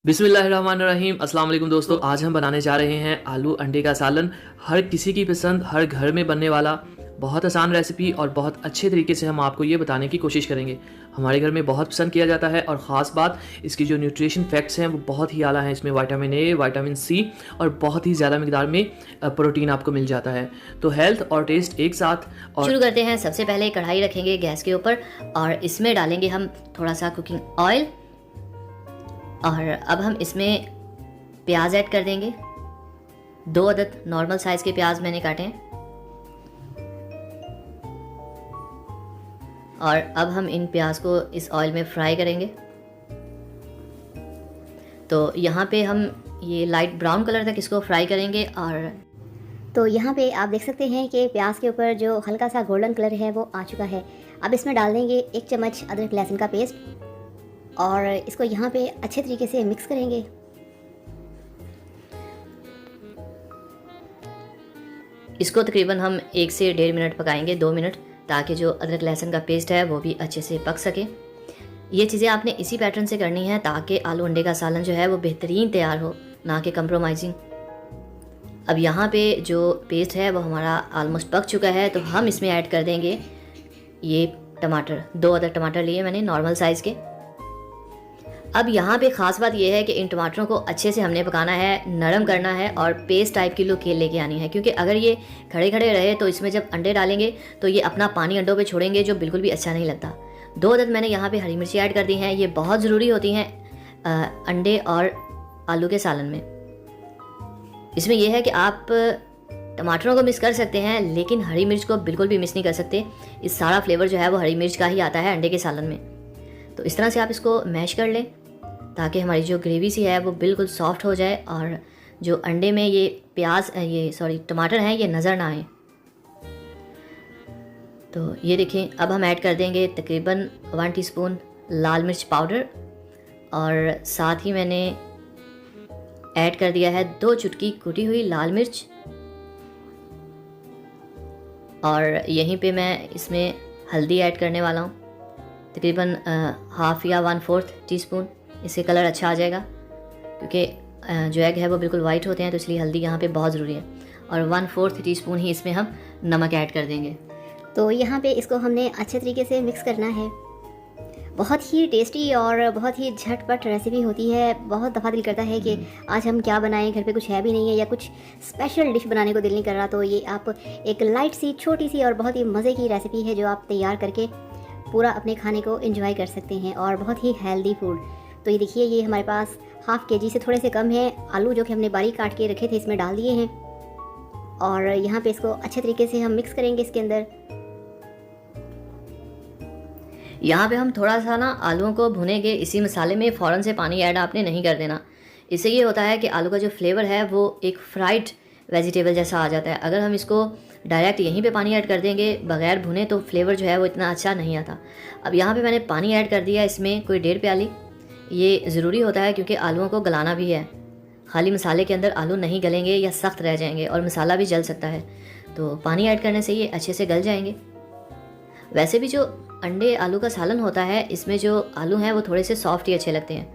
बिस्मिल्लाहिर्रहमानिर्रहीम। अस्सलाम वालेकुम दोस्तों, आज हम बनाने जा रहे हैं आलू अंडे का सालन। हर किसी की पसंद, हर घर में बनने वाला बहुत आसान रेसिपी और बहुत अच्छे तरीके से हम आपको ये बताने की कोशिश करेंगे। हमारे घर में बहुत पसंद किया जाता है और ख़ास बात इसकी जो न्यूट्रिशन फैक्ट्स हैं वो बहुत ही आला हैं। इसमें विटामिन ए, विटामिन सी और बहुत ही ज़्यादा मिकदार में प्रोटीन आपको मिल जाता है। तो हेल्थ और टेस्ट एक साथ। और शुरू करते हैं। सबसे पहले कढ़ाई रखेंगे गैस के ऊपर और इसमें डालेंगे हम थोड़ा सा कुकिंग ऑयल और अब हम इसमें प्याज ऐड कर देंगे। 2 अदद नॉर्मल साइज़ के प्याज मैंने काटे हैं और अब हम इन प्याज को इस ऑयल में फ्राई करेंगे। तो यहाँ पे हम ये लाइट ब्राउन कलर तक इसको फ्राई करेंगे। और तो यहाँ पे आप देख सकते हैं कि प्याज के ऊपर जो हल्का सा गोल्डन कलर है वो आ चुका है। अब इसमें डाल देंगे 1 चम्मच अदरक लहसुन का पेस्ट और इसको यहाँ पे अच्छे तरीके से मिक्स करेंगे। इसको तकरीबन हम 1 से 1.5 मिनट पकाएंगे, 2 मिनट, ताकि जो अदरक लहसुन का पेस्ट है वो भी अच्छे से पक सके। ये चीज़ें आपने इसी पैटर्न से करनी है ताकि आलू अंडे का सालन जो है वो बेहतरीन तैयार हो, ना कि कंप्रोमाइजिंग। अब यहाँ पे जो पेस्ट है वो हमारा आलमोस्ट पक चुका है, तो हम इसमें ऐड कर देंगे ये टमाटर। 2 अदद टमाटर लिए मैंने नॉर्मल साइज़ के। अब यहाँ पे ख़ास बात यह है कि इन टमाटरों को अच्छे से हमने पकाना है, नरम करना है और पेस्ट टाइप की लुक लेके आनी है, क्योंकि अगर ये खड़े खड़े रहे तो इसमें जब अंडे डालेंगे तो ये अपना पानी अंडों पे छोड़ेंगे, जो बिल्कुल भी अच्छा नहीं लगता। 2 अदद मैंने यहाँ पे हरी मिर्ची ऐड कर दी हैं। ये बहुत ज़रूरी होती हैं अंडे और आलू के सालन में। इसमें यह है कि आप टमाटरों को मिस कर सकते हैं लेकिन हरी मिर्च को बिल्कुल भी मिस नहीं कर सकते। इस सारा फ्लेवर जो है वो हरी मिर्च का ही आता है अंडे के सालन में। तो इस तरह से आप इसको मैश कर लें ताकि हमारी जो ग्रेवी सी है वो बिल्कुल सॉफ्ट हो जाए और जो अंडे में ये टमाटर हैं ये नज़र ना आए। तो ये देखें, अब हम ऐड कर देंगे तकरीबन 1 टीस्पून लाल मिर्च पाउडर और साथ ही मैंने ऐड कर दिया है 2 चुटकी कुटी हुई लाल मिर्च। और यहीं पे मैं इसमें हल्दी ऐड करने वाला हूँ, तकरीबन हाफ़ या 1/4 टीस्पून। इससे कलर अच्छा आ जाएगा, क्योंकि जो एग है वो बिल्कुल वाइट होते हैं, तो इसलिए हल्दी यहाँ पे बहुत ज़रूरी है। और 1/4 टीस्पून ही इसमें हम नमक ऐड कर देंगे। तो यहाँ पे इसको हमने अच्छे तरीके से मिक्स करना है। बहुत ही टेस्टी और बहुत ही झटपट रेसिपी होती है। बहुत दफ़ा दिल करता है कि आज हम क्या बनाएं, घर पे कुछ है भी नहीं है या कुछ स्पेशल डिश बनाने को दिल नहीं कर रहा, तो ये आप एक लाइट सी, छोटी सी और बहुत ही मज़े की रेसिपी है जो आप तैयार करके पूरा अपने खाने को एंजॉय कर सकते हैं और बहुत ही हेल्दी फूड। तो ये देखिए, ये हमारे पास हाफ़ केजी से थोड़े से कम है आलू जो कि हमने बारीक काट के रखे थे, इसमें डाल दिए हैं। और यहाँ पे इसको अच्छे तरीके से हम मिक्स करेंगे इसके अंदर। यहाँ पे हम थोड़ा सा ना आलूओं को भुनेंगे। इसी मसाले में फ़ौरन से पानी ऐड आपने नहीं कर देना। इससे ये होता है कि आलू का जो फ्लेवर है वो एक फ्राइड वेजिटेबल जैसा आ जाता है। अगर हम इसको डायरेक्ट यहीं पे पानी ऐड कर देंगे बग़ैर भुने तो फ्लेवर जो है वो इतना अच्छा नहीं आता। अब यहाँ पे मैंने पानी ऐड कर दिया, इसमें कोई 1.5 प्याली। ये ज़रूरी होता है क्योंकि आलूओं को गलाना भी है। खाली मसाले के अंदर आलू नहीं गलेंगे या सख्त रह जाएंगे और मसाला भी जल सकता है, तो पानी ऐड करने से ये अच्छे से गल जाएंगे। वैसे भी जो अंडे आलू का सालन होता है, इसमें जो आलू हैं वो थोड़े से सॉफ्ट ही अच्छे लगते हैं।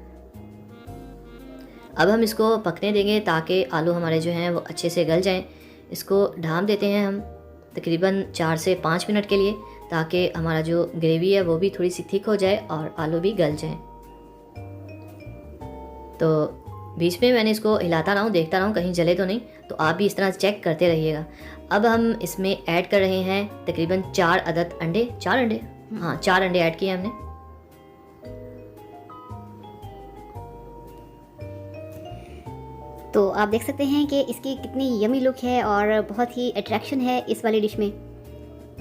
अब हम इसको पकने देंगे ताकि आलू हमारे जो हैं वो अच्छे से गल जाएं। इसको ढाँप देते हैं हम तकरीबन 4 से 5 मिनट के लिए, ताकि हमारा जो ग्रेवी है वो भी थोड़ी सी थिक हो जाए और आलू भी गल जाएं। तो बीच में मैंने इसको हिलाता रहा हूँ, देखता रहा हूँ कहीं जले तो नहीं, तो आप भी इस तरह चेक करते रहिएगा। अब हम इसमें ऐड कर रहे हैं तकरीबन 4 अदद अंडे। 4 अंडे, हाँ 4 अंडे ऐड किए हमने। तो आप देख सकते हैं कि इसकी कितनी यमी लुक है और बहुत ही अट्रैक्शन है इस वाली डिश में।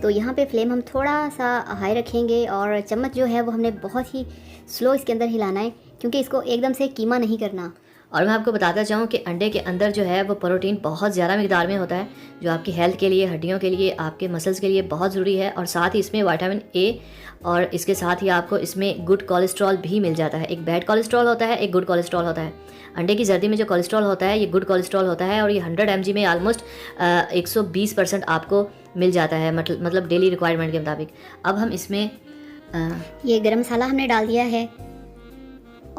तो यहाँ पे फ्लेम हम थोड़ा सा हाई रखेंगे और चम्मच जो है वो हमने बहुत ही स्लो इसके अंदर हिलाना है, क्योंकि इसको एकदम से कीमा नहीं करना। और मैं आपको बताता चाहूँ कि अंडे के अंदर जो है वो प्रोटीन बहुत ज़्यादा मिकदार में होता है, जो आपकी हेल्थ के लिए, हड्डियों के लिए, आपके मसल्स के लिए बहुत ज़रूरी है। और साथ ही इसमें विटामिन ए और इसके साथ ही आपको इसमें गुड कोलेस्ट्रॉल भी मिल जाता है। एक बैड कोलेस्ट्रॉल होता है, एक गुड कोलेस्ट्रॉल होता है। अंडे की जर्दी में जो कोलेस्ट्रॉल होता है ये गुड कोलेस्ट्रॉल होता है और ये 100 mg में आलमोस्ट 120% आपको मिल जाता है, मतलब डेली रिक्वायरमेंट के मुताबिक। अब हम इसमें ये गरम मसाला हमने डाल दिया है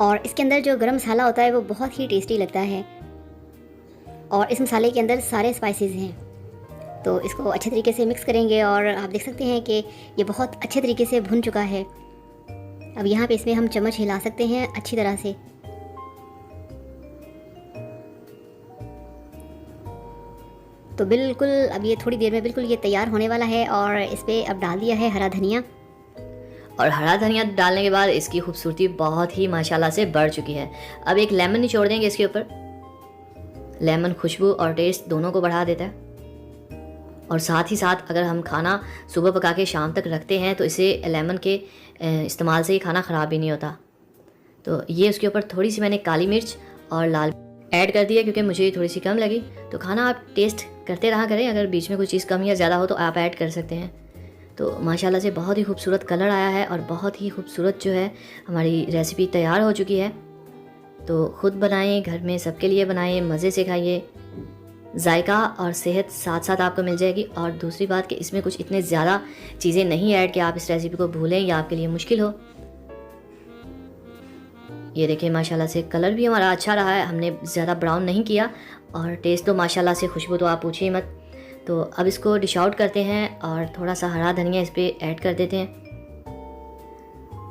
और इसके अंदर जो गरम मसाला होता है वो बहुत ही टेस्टी लगता है, और इस मसाले के अंदर सारे स्पाइसेस हैं। तो इसको अच्छे तरीके से मिक्स करेंगे और आप देख सकते हैं कि ये बहुत अच्छे तरीके से भुन चुका है। अब यहाँ पे इसमें हम चम्मच हिला सकते हैं अच्छी तरह से। तो बिल्कुल अब ये थोड़ी देर में बिल्कुल ये तैयार होने वाला है, और इस पर अब डाल दिया है हरा धनिया। और हरा धनिया डालने के बाद इसकी खूबसूरती बहुत ही माशाल्लाह से बढ़ चुकी है। अब एक लेमन निचोड़ देंगे इसके ऊपर। लेमन खुशबू और टेस्ट दोनों को बढ़ा देता है, और साथ ही साथ अगर हम खाना सुबह पका के शाम तक रखते हैं तो इसे लेमन के इस्तेमाल से ही खाना ख़राब भी नहीं होता। तो ये उसके ऊपर थोड़ी सी मैंने काली मिर्च और लाल ऐड कर दिया क्योंकि मुझे थोड़ी सी कम लगी। तो खाना आप टेस्ट करते रहा करें, अगर बीच में कोई चीज़ कम या ज़्यादा हो तो आप ऐड कर सकते हैं। तो माशाल्लाह से बहुत ही खूबसूरत कलर आया है और बहुत ही खूबसूरत जो है हमारी रेसिपी तैयार हो चुकी है। तो ख़ुद बनाएं, घर में सबके लिए बनाएं, मज़े से खाइए, जायका और सेहत साथ साथ आपको मिल जाएगी। और दूसरी बात कि इसमें कुछ इतने ज़्यादा चीज़ें नहीं ऐड कि आप इस रेसिपी को भूलें या आपके लिए मुश्किल हो। ये देखिए माशाल्लाह से कलर भी हमारा अच्छा रहा है, हमने ज़्यादा ब्राउन नहीं किया, और टेस्ट तो माशाल्लाह से खुशबू तो आप पूछिए मत। तो अब इसको डिश आउट करते हैं और थोड़ा सा हरा धनिया इस पर ऐड कर देते हैं।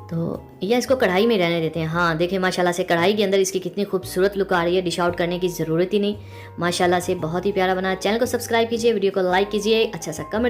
तो या इसको कढ़ाई में रहने देते हैं। हाँ देखिए माशाल्लाह से कढ़ाई के अंदर इसकी कितनी खूबसूरत लुक आ रही है, डिश आउट करने की ज़रूरत ही नहीं। माशाल्लाह से बहुत ही प्यारा बना। चैनल को सब्सक्राइब कीजिए, वीडियो को लाइक कीजिए, अच्छा सा कमेंट